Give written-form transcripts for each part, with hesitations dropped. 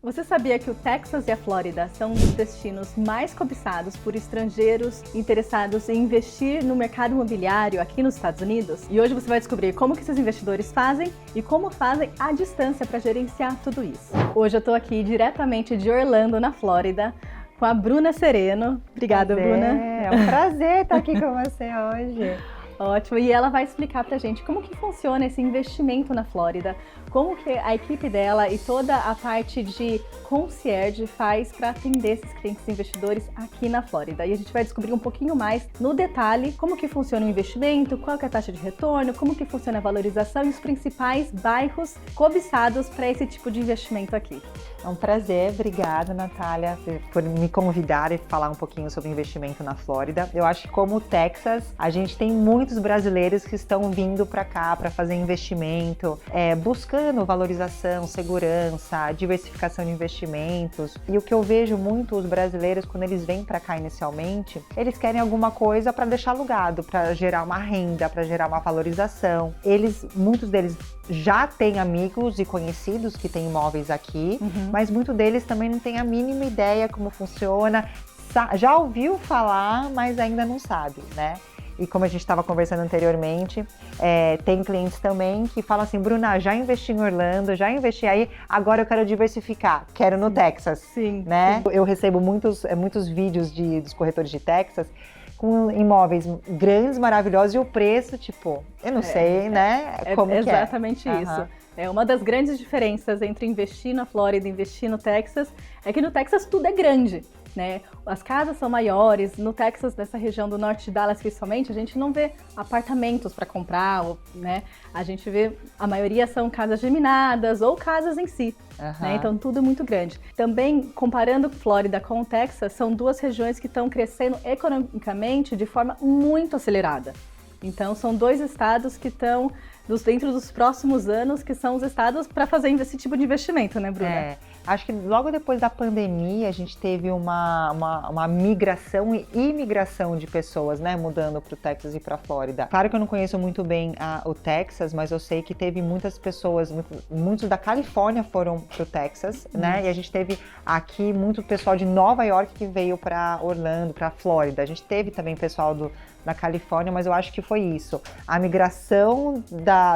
Você sabia que o Texas e a Flórida são um dos destinos mais cobiçados por estrangeiros interessados em investir no mercado imobiliário aqui nos Estados Unidos? E hoje você vai descobrir como que esses investidores fazem e como fazem à distância para gerenciar tudo isso. Hoje eu estou aqui diretamente de Orlando, na Flórida, com a Bruna Sereno. Obrigada, Bruna. É um prazer estar aqui com você hoje. Ótimo, e ela vai explicar pra gente como que funciona esse investimento na Flórida, como que a equipe dela e toda a parte de concierge faz para atender esses clientes investidores aqui na Flórida. E a gente vai descobrir um pouquinho mais no detalhe como que funciona o investimento, qual que é a taxa de retorno, como que funciona a valorização e os principais bairros cobiçados para esse tipo de investimento aqui. É um prazer, obrigada, Natália, por me convidar e falar um pouquinho sobre investimento na Flórida. Eu acho que como o Texas, a gente tem muitos brasileiros que estão vindo para cá para fazer investimento, buscando valorização, segurança, diversificação de investimentos. E o que eu vejo muito os brasileiros quando eles vêm para cá inicialmente, eles querem alguma coisa para deixar alugado, para gerar uma renda, para gerar uma valorização. Muitos deles já têm amigos e conhecidos que têm imóveis aqui, mas muitos deles também não têm a mínima ideia como funciona, já ouviu falar, mas ainda não sabe, né? E como a gente estava conversando anteriormente, tem clientes também que falam assim, Bruna, já investi em Orlando, já investi aí, agora eu quero diversificar, quero no Texas, Sim, né? sim. Eu recebo muitos vídeos dos corretores de Texas com imóveis grandes, maravilhosos e o preço, tipo, eu não sei, né? Como que é. Exatamente isso. É uma das grandes diferenças entre investir na Flórida e investir no Texas, é que no Texas tudo é grande, né? As casas são maiores, no Texas, nessa região do norte de Dallas principalmente, a gente não vê apartamentos para comprar, né? A gente vê, a maioria são casas geminadas ou casas em si, né? Então tudo é muito grande. Também, comparando Flórida com o Texas, são duas regiões que estão crescendo economicamente de forma muito acelerada. Então são dois estados que estão dentro dos próximos anos, que são os estados para fazer esse tipo de investimento, né, Bruna? Acho que logo depois da pandemia a gente teve uma migração e imigração de pessoas, né, mudando para o Texas e para a Flórida. Claro que eu não conheço muito bem o Texas, mas eu sei que teve muitas pessoas, muitos da Califórnia foram para o Texas, né, e a gente teve aqui muito pessoal de Nova York que veio para Orlando, para a Flórida. A gente teve também pessoal da Califórnia, mas eu acho que foi isso. A migração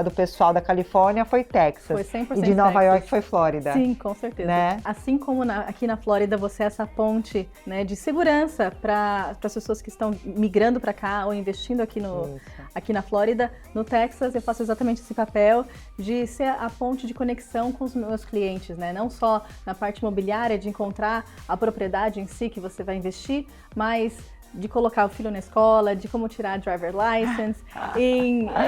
do pessoal da Califórnia foi Texas. Foi 100% e de Nova Texas. York foi Flórida. Sim, com certeza. Né? Assim como aqui na Flórida você é essa ponte, né, de segurança para as pessoas que estão migrando para cá ou investindo aqui na Flórida, no Texas eu faço exatamente esse papel de ser a ponte de conexão com os meus clientes, né? Não só na parte imobiliária, de encontrar a propriedade em si que você vai investir, mas de colocar o filho na escola, de como tirar a driver license,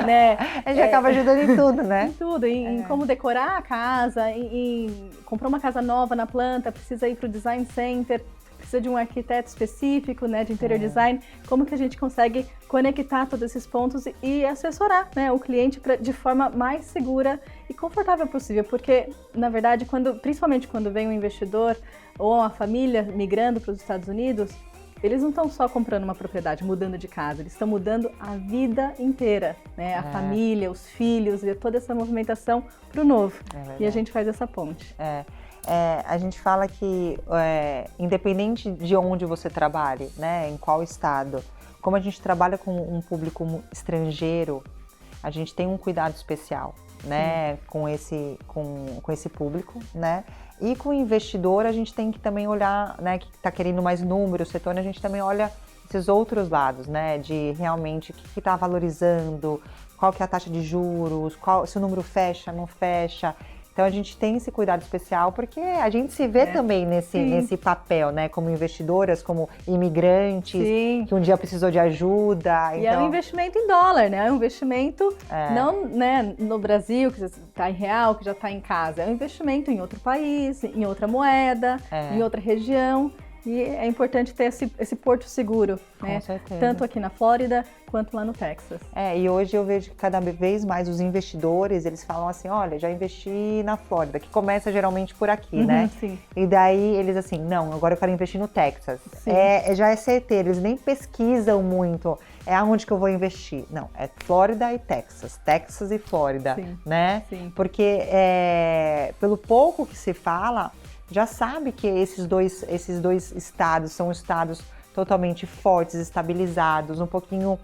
né? A gente acaba ajudando em tudo, né? Em tudo, em como decorar a casa, em comprar uma casa nova na planta, precisa ir para o design center, precisa de um arquiteto específico, né, de interior design, como que a gente consegue conectar todos esses pontos e assessorar, né, o cliente de forma mais segura e confortável possível, porque, na verdade, principalmente quando vem um investidor ou uma família migrando para os Estados Unidos, eles não estão só comprando uma propriedade, mudando de casa, eles estão mudando a vida inteira, né? A família, os filhos, e toda essa movimentação para o novo. E a gente faz essa ponte. A gente fala que, independente de onde você trabalhe, né, em qual estado, como a gente trabalha com um público estrangeiro, a gente tem um cuidado especial, né, com esse público, né? E com o investidor, a gente tem que também olhar, né, que está querendo mais números, setor, a gente também olha esses outros lados, né, de realmente o que está valorizando, qual que é a taxa de juros, se o número fecha, não fecha. Então a gente tem esse cuidado especial porque a gente se vê também nesse papel, né, como investidoras, como imigrantes, que um dia precisou de ajuda. E é um investimento em dólar, né? É um investimento não, né, no Brasil, que está em real, que já está em casa. É um investimento em outro país, em outra moeda, em outra região. E é importante ter esse porto seguro, né? Com certeza. Tanto aqui na Flórida quanto lá no Texas. E hoje eu vejo que cada vez mais os investidores, eles falam assim, olha, já investi na Flórida, que começa geralmente por aqui, né? Sim. E daí eles assim, não, agora eu quero investir no Texas. Já é certeiro, eles nem pesquisam muito, aonde que eu vou investir. Não, é Flórida e Texas, Texas e Flórida, né? Sim. Porque pelo pouco que se fala, já sabe que esses dois estados são estados totalmente fortes, estabilizados, um pouquinho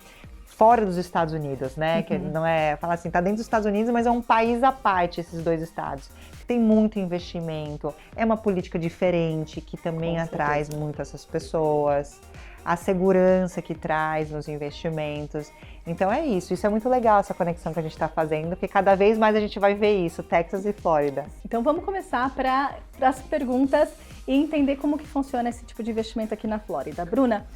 fora dos Estados Unidos, né? Que não é, falar assim, tá dentro dos Estados Unidos, mas é um país à parte esses dois estados. Tem muito investimento, é uma política diferente que também atrai muito essas pessoas, a segurança que traz nos investimentos. Então é isso é muito legal, essa conexão que a gente está fazendo, porque cada vez mais a gente vai ver isso, Texas e Flórida. Então vamos começar para as perguntas e entender como que funciona esse tipo de investimento aqui na Flórida. Bruna,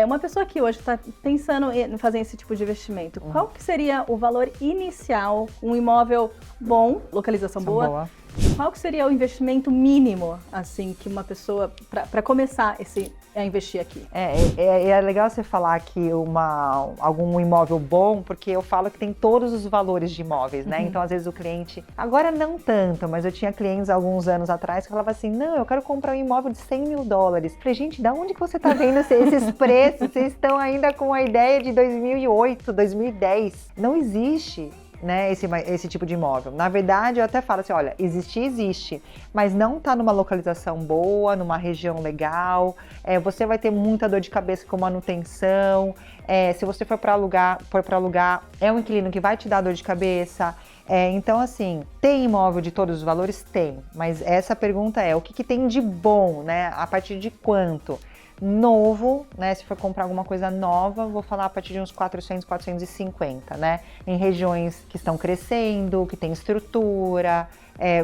uma pessoa que hoje está pensando em fazer esse tipo de investimento, qual que seria o valor inicial, um imóvel bom, localização boa, qual que seria o investimento mínimo, assim, que uma pessoa, para começar a investir aqui? É legal você falar que algum imóvel bom, porque eu falo que tem todos os valores de imóveis, né? Então, às vezes o cliente, agora não tanto, mas eu tinha clientes alguns anos atrás que falavam assim, não, eu quero comprar um imóvel de $100 mil. Falei, gente, da onde que você tá vendo esses preços? Vocês estão ainda com a ideia de 2008, 2010. Não existe, né, esse tipo de imóvel. Na verdade, eu até falo assim, olha, existe, mas não está numa localização boa, numa região legal, você vai ter muita dor de cabeça com manutenção, se você for para alugar, é um inquilino que vai te dar dor de cabeça. Então, assim, tem imóvel de todos os valores? Tem, mas essa pergunta o que tem de bom, né, a partir de quanto? Novo, né? Se for comprar alguma coisa nova, vou falar a partir de uns 400, 450, né? Em regiões que estão crescendo, que tem estrutura,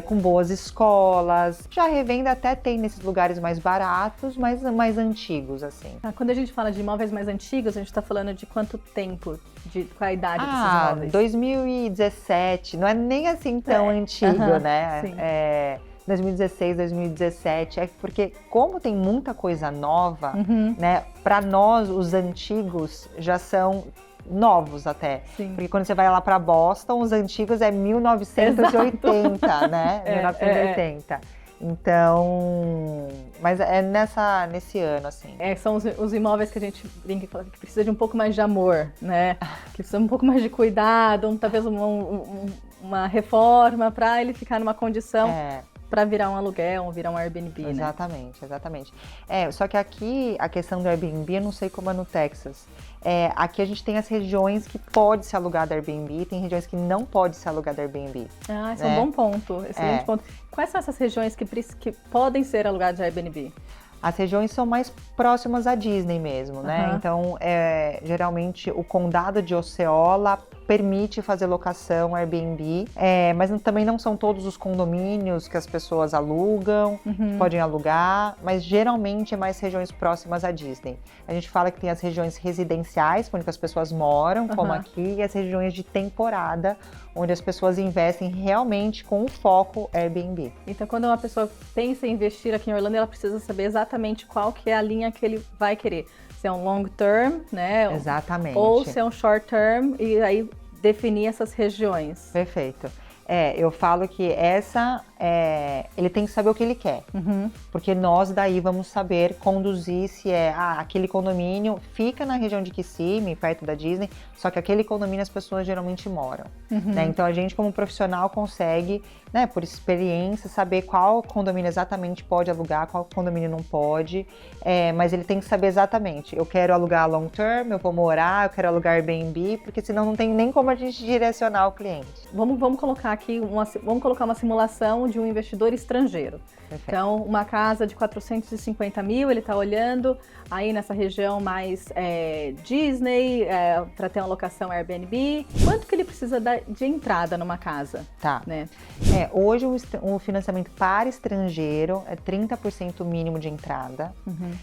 com boas escolas. Já revenda até tem nesses lugares mais baratos, mas mais antigos, assim. Quando a gente fala de imóveis mais antigos, a gente está falando de quanto tempo, qual a idade desses imóveis? 2017, não é nem assim tão antigo, né? Sim. 2016, 2017, porque como tem muita coisa nova, né, para nós os antigos já são novos até. Sim. Porque quando você vai lá para Boston, os antigos é 1980, né? 1980. Então, mas nesse ano, assim. São os imóveis que a gente brinca e fala que precisa de um pouco mais de amor, né? Que precisa um pouco mais de cuidado, talvez uma reforma para ele ficar numa condição para virar um aluguel ou virar um Airbnb, né? Exatamente. Só que aqui, a questão do Airbnb, eu não sei como é no Texas. Aqui a gente tem as regiões que pode ser alugado Airbnb, tem regiões que não pode ser alugado Airbnb. Esse é um bom ponto, excelente ponto. Quais são essas regiões que podem ser alugadas de Airbnb? As regiões são mais próximas à Disney mesmo, né? Então, geralmente, o condado de Osceola permite fazer locação Airbnb, mas também não são todos os condomínios que as pessoas alugam, que podem alugar, mas geralmente é mais regiões próximas à Disney. A gente fala que tem as regiões residenciais, onde as pessoas moram, como aqui, e as regiões de temporada, onde as pessoas investem realmente com o foco Airbnb. Então, quando uma pessoa pensa em investir aqui em Orlando, ela precisa saber exatamente qual que é a linha que ele vai querer. Se é um long term, né? Exatamente. Ou se é um short term, e aí definir essas regiões. Perfeito. Eu falo que ele tem que saber o que ele quer, porque nós daí vamos saber conduzir se aquele condomínio fica na região de Kissimmee, perto da Disney, só que aquele condomínio as pessoas geralmente moram, né? Então a gente como profissional consegue, né, por experiência, saber qual condomínio exatamente pode alugar, qual condomínio não pode, mas ele tem que saber exatamente, eu quero alugar long term, eu vou morar, eu quero alugar Airbnb, porque senão não tem nem como a gente direcionar o cliente. Vamos colocar aqui vamos colocar uma simulação de um investidor estrangeiro. Perfeito. Então, uma casa de 450 mil, ele está olhando aí nessa região mais Disney, para ter uma locação Airbnb. Quanto que ele precisa de entrada numa casa? Tá. Né? Hoje o financiamento para estrangeiro é 30% mínimo de entrada.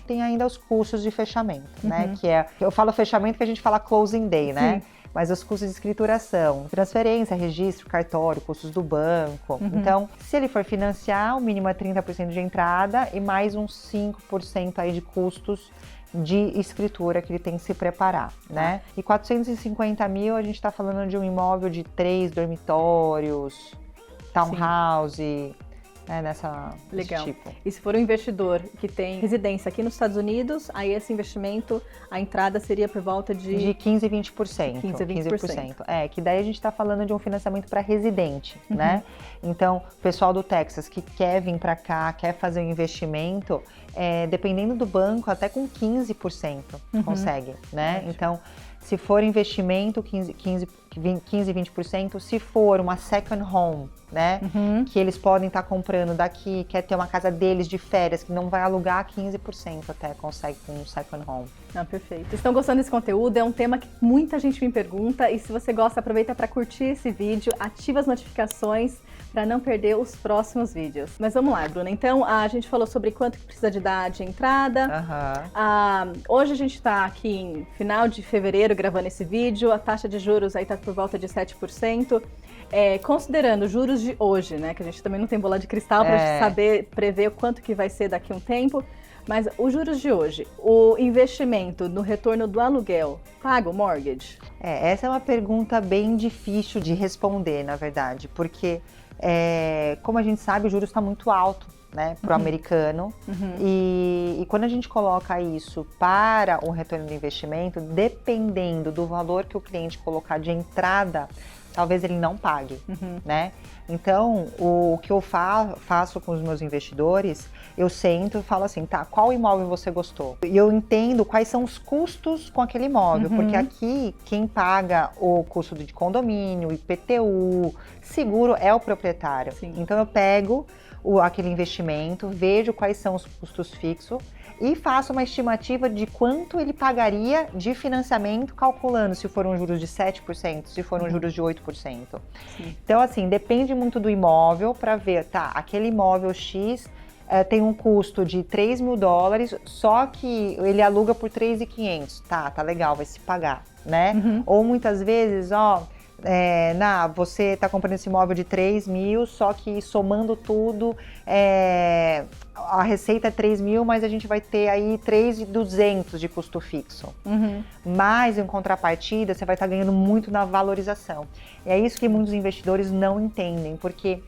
Tem ainda os custos de fechamento, né? Eu falo fechamento que a gente fala closing day, né? Sim. Mas os custos de escrituração, transferência, registro, cartório, custos do banco. Então, se ele for financiar, o mínimo é 30% de entrada e mais uns 5% aí de custos de escritura que ele tem que se preparar, né? E 450 mil, a gente está falando de um imóvel de 3 dormitórios, townhouse, nessa Legal. tipo. E se for um investidor que tem residência aqui nos Estados Unidos, aí esse investimento, a entrada seria por volta de 15 a 20%. 15 a 20%. Que daí a gente está falando de um financiamento para residente, né? Então, o pessoal do Texas que quer vir para cá, quer fazer um investimento, dependendo do banco, até com 15% consegue, né? Ótimo. Então, se for investimento, 15, 20%. Se for uma second home, né? Que eles podem estar comprando daqui, quer ter uma casa deles de férias, que não vai alugar, 15% até consegue com um second home. Ah, perfeito. Vocês estão gostando desse conteúdo? É um tema que muita gente me pergunta e se você gosta, aproveita para curtir esse vídeo, ativa as notificações para não perder os próximos vídeos. Mas vamos lá, Bruna. Então, a gente falou sobre quanto que precisa de dar de entrada. Hoje a gente está aqui em final de fevereiro gravando esse vídeo, a taxa de juros aí está por volta de 7%. Considerando juros de hoje, né, que a gente também não tem bola de cristal para saber prever o quanto que vai ser daqui a um tempo, mas os juros de hoje, o investimento no retorno do aluguel, paga o mortgage? Essa é uma pergunta bem difícil de responder, na verdade, porque, como a gente sabe, o juros está muito alto, né, para o americano, e quando a gente coloca isso para um retorno do investimento, dependendo do valor que o cliente colocar de entrada, talvez ele não pague, né? Então, o que eu faço com os meus investidores, eu sento e falo assim, tá, qual imóvel você gostou? E eu entendo quais são os custos com aquele imóvel, porque aqui quem paga o custo de condomínio, IPTU, seguro é o proprietário. Sim. Então eu pego aquele investimento, vejo quais são os custos fixos e faço uma estimativa de quanto ele pagaria de financiamento, calculando se for um juros de 7%, se for um juros de 8%. Sim. Então, assim, depende muito do imóvel para ver, tá, aquele imóvel X tem um custo de $3.000, só que ele aluga por $3.500. Tá legal, vai se pagar, né? Ou muitas vezes, você está comprando esse imóvel de 3.000, só que somando tudo, a receita é 3.000, mas a gente vai ter aí 3.200 de custo fixo. Mas em contrapartida, você vai estar ganhando muito na valorização. E é isso que muitos investidores não entendem, porque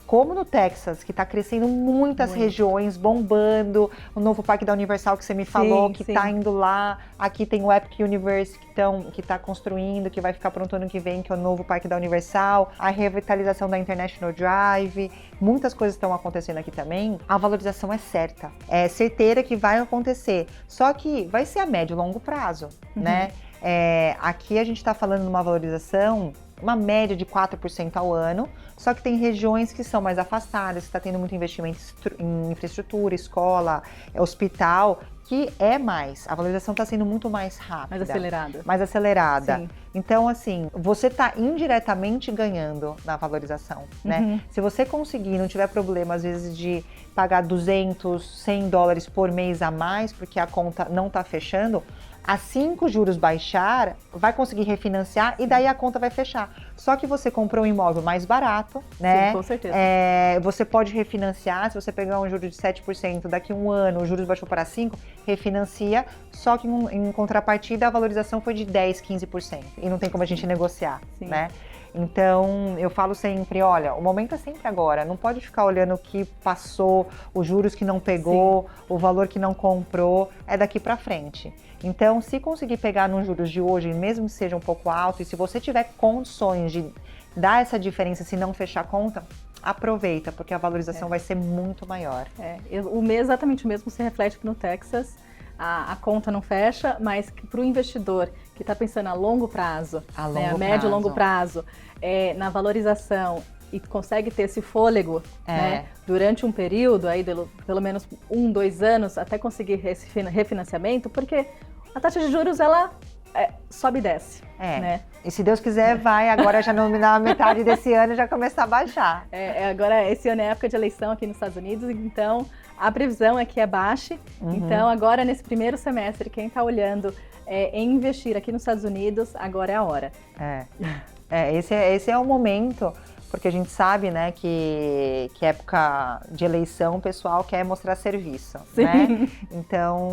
como no Texas, que está crescendo muitas regiões, bombando, o novo parque da Universal que você me falou, que está indo lá, aqui tem o Epic Universe que está construindo, que vai ficar pronto ano que vem, que é o novo parque da Universal, a revitalização da International Drive, muitas coisas estão acontecendo aqui também, a valorização é certa, é certeira que vai acontecer, só que vai ser a médio e longo prazo, né? Aqui a gente está falando de uma valorização, uma média de 4% ao ano, só que tem regiões que são mais afastadas, que está tendo muito investimento em infraestrutura, escola, hospital, que a valorização está sendo muito mais rápida. Mais acelerada. Sim. Então, assim, você está indiretamente ganhando na valorização, né? Se você conseguir, não tiver problema, às vezes, de pagar $200, $100 por mês a mais, porque a conta não está fechando, assim que os juros baixar, vai conseguir refinanciar e daí a conta vai fechar. Só que você comprou um imóvel mais barato, né? Sim, com certeza. Você pode refinanciar, se você pegar um juro de 7%, daqui a um ano os juros baixou para 5%, refinancia, só que em contrapartida a valorização foi de 10%, 15%. E não tem como a gente negociar, né? Então, eu falo sempre, olha, o momento é sempre agora, não pode ficar olhando o que passou, os juros que não pegou, o valor que não comprou, é daqui para frente. Então, se conseguir pegar nos juros de hoje, mesmo que seja um pouco alto, e se você tiver condições de dar essa diferença se não fechar a conta, aproveita, porque a valorização vai ser muito maior. Exatamente o mesmo se reflete aqui no Texas. A conta não fecha, mas para o investidor que está pensando a longo prazo, a médio e longo prazo, na valorização e consegue ter esse fôlego né, durante um período, aí pelo menos 1, 2 anos, até conseguir esse refinanciamento, porque a taxa de juros ela sobe e desce. Né? E se Deus quiser, vai agora já na metade desse ano já começar a baixar. Agora, esse ano é época de eleição aqui nos Estados Unidos, então a previsão é que baixe. Então, agora nesse primeiro semestre, quem está olhando em investir aqui nos Estados Unidos, agora é a hora. Esse é o momento, porque a gente sabe, né, que época de eleição o pessoal quer mostrar serviço, né? Então,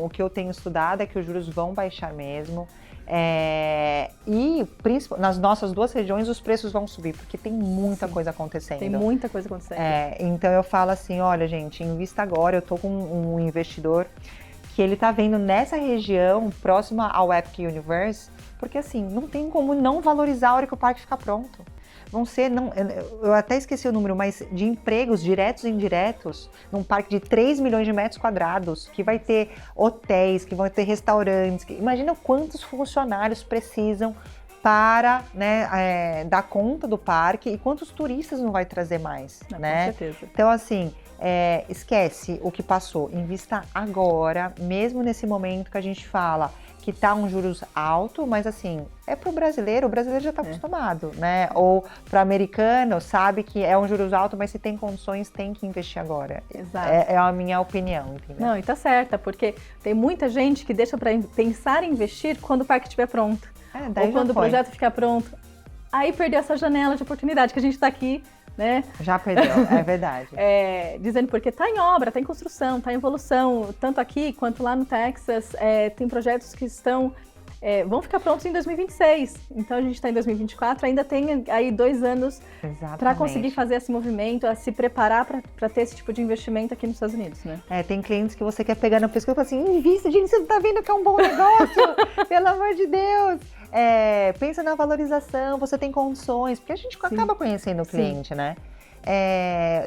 o que eu tenho estudado é que os juros vão baixar mesmo. E nas nossas 2 regiões os preços vão subir, porque tem muita coisa acontecendo. Tem muita coisa acontecendo. Então eu falo assim, olha gente, invista agora. Eu tô com um investidor que ele tá vendo nessa região, próxima ao Epic Universe, porque assim, não tem como não valorizar a hora que o parque ficar pronto. Vão ser, eu até esqueci o número, mas de empregos diretos e indiretos, num parque de 3 milhões de metros quadrados, que vai ter hotéis, que vão ter restaurantes. Imagina quantos funcionários precisam para, né, dar conta do parque e quantos turistas não vai trazer mais, né? Com certeza. Então, assim, esquece o que passou, invista agora, mesmo nesse momento que a gente fala que tá um juros alto, mas assim, pro brasileiro, o brasileiro já tá acostumado, né? Ou pro americano, sabe que é um juros alto, mas se tem condições, tem que investir agora. Exato. É a minha opinião, entendeu? Não, e tá certa, porque tem muita gente que deixa para pensar em investir quando o parque estiver pronto. Ou quando o projeto ficar pronto. Aí perdeu essa janela de oportunidade que a gente tá aqui, né? Já perdeu, é verdade. Dizendo porque está em obra, está em construção, está em evolução, tanto aqui quanto lá no Texas, tem projetos que vão ficar prontos em 2026. Então a gente está em 2024, ainda tem aí 2 anos para conseguir fazer esse movimento, a se preparar para ter esse tipo de investimento aqui nos Estados Unidos, né? Tem clientes que você quer pegar no pescoço e falar assim, invista, gente, você não tá vendo que é um bom negócio? Pelo amor de Deus! Pensa na valorização, você tem condições, porque a gente acaba conhecendo o cliente, né?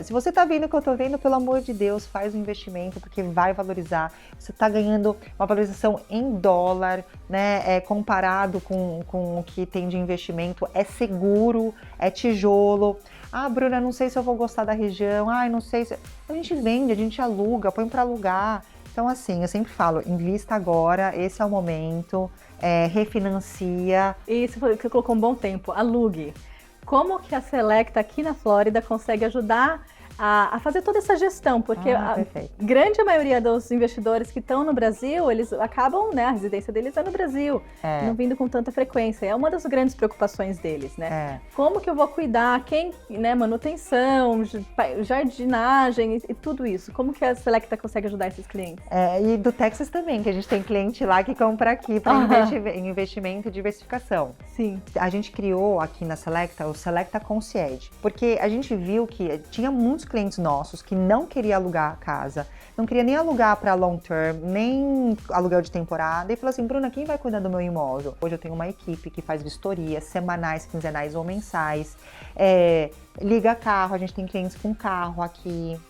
Se você tá vendo o que eu tô vendo, pelo amor de Deus, faz o investimento, porque vai valorizar. Você tá ganhando uma valorização em dólar, né? Comparado com o que tem de investimento, é seguro, é tijolo. Ah, Bruna, não sei se eu vou gostar da região, não sei se... A gente vende, a gente aluga, põe para alugar. Então, assim, eu sempre falo, invista agora, esse é o momento, refinancia. E você colocou um bom tempo, alugue. Como que a Selecta aqui na Flórida consegue ajudar a fazer toda essa gestão? Porque a grande maioria dos investidores que estão no Brasil, eles acabam, né, a residência deles é no Brasil, não vindo com tanta frequência. É uma das grandes preocupações deles, né? Como que eu vou cuidar, manutenção, jardinagem e tudo isso? Como que a Selecta consegue ajudar esses clientes? E do Texas também, que a gente tem cliente lá que compra aqui para investimento e diversificação. Sim. A gente criou aqui na Selecta o Selecta Concierge, porque a gente viu que tinha muitos clientes nossos que não queriam alugar a casa, não queria nem alugar para long term, nem aluguel de temporada, e falou assim, Bruna, quem vai cuidar do meu imóvel? Hoje eu tenho uma equipe que faz vistorias semanais, quinzenais ou mensais, liga carro, a gente tem clientes com carro aqui,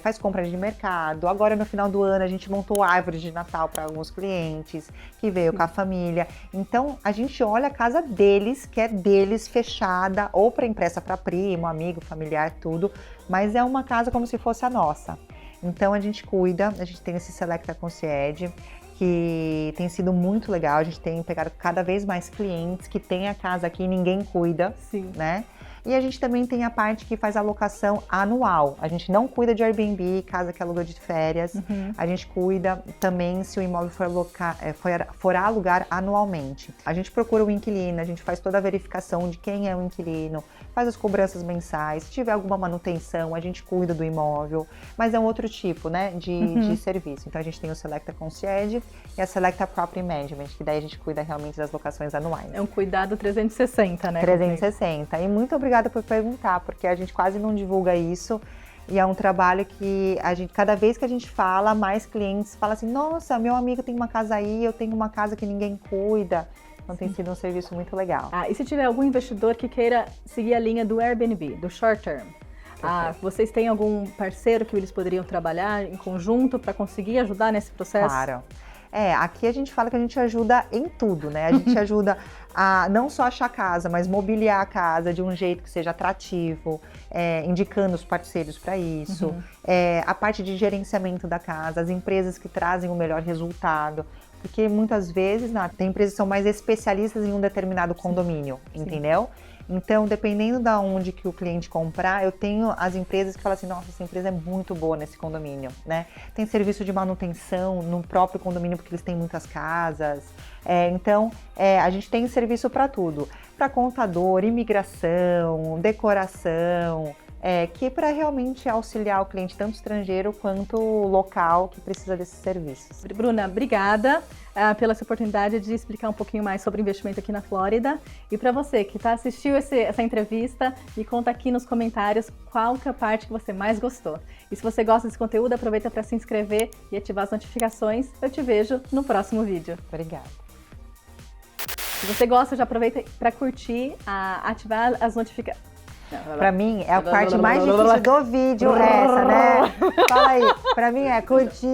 faz compras de mercado. Agora no final do ano a gente montou árvore de Natal para alguns clientes que veio com a família. Então a gente olha a casa deles, que é deles, fechada, ou para empresta para primo, amigo, familiar, tudo, mas é uma casa como se fosse a nossa. Então a gente cuida, a gente tem esse Selecta Concierge, que tem sido muito legal. A gente tem pegado cada vez mais clientes que tem a casa aqui e ninguém cuida, né? E a gente também tem a parte que faz a alocação anual. A gente não cuida de Airbnb, casa que aluga de férias. A gente cuida também se o imóvel for alugar anualmente. A gente procura o inquilino, a gente faz toda a verificação de quem é o inquilino, faz as cobranças mensais. Se tiver alguma manutenção, a gente cuida do imóvel. Mas é um outro tipo, né, de serviço. Então a gente tem o Selecta Concierge e a Selecta Property Management, que daí a gente cuida realmente das locações anuais. É um cuidado 360, né? 360. E muito obrigada por perguntar, porque a gente quase não divulga isso e é um trabalho que cada vez que a gente fala, mais clientes falam assim, nossa, meu amigo tem uma casa aí, eu tenho uma casa que ninguém cuida. Então tem sido um serviço muito legal. E se tiver algum investidor que queira seguir a linha do Airbnb, do short term, vocês têm algum parceiro que eles poderiam trabalhar em conjunto para conseguir ajudar nesse processo? Claro. Aqui a gente fala que a gente ajuda em tudo, né? A gente ajuda a não só achar casa, mas mobiliar a casa de um jeito que seja atrativo, indicando os parceiros para isso, a parte de gerenciamento da casa, as empresas que trazem o melhor resultado, porque muitas vezes tem empresas que são mais especialistas em um determinado condomínio, entendeu? Então, dependendo da onde que o cliente comprar, eu tenho as empresas que falam assim, nossa, essa empresa é muito boa nesse condomínio, né? Tem serviço de manutenção no próprio condomínio, porque eles têm muitas casas. Então, a gente tem serviço para tudo. Para contador, imigração, decoração, que é para realmente auxiliar o cliente, tanto estrangeiro quanto local, que precisa desses serviços. Bruna, obrigada pela essa oportunidade de explicar um pouquinho mais sobre investimento aqui na Flórida. E para você que assistiu essa entrevista, me conta aqui nos comentários qual que é a parte que você mais gostou. E se você gosta desse conteúdo, aproveita para se inscrever e ativar as notificações. Eu te vejo no próximo vídeo. Obrigada. Se você gosta, já aproveita para curtir, ativar as notificações. Pra mim, é a parte mais difícil do vídeo essa, né? Fala aí. Pra mim é curtir,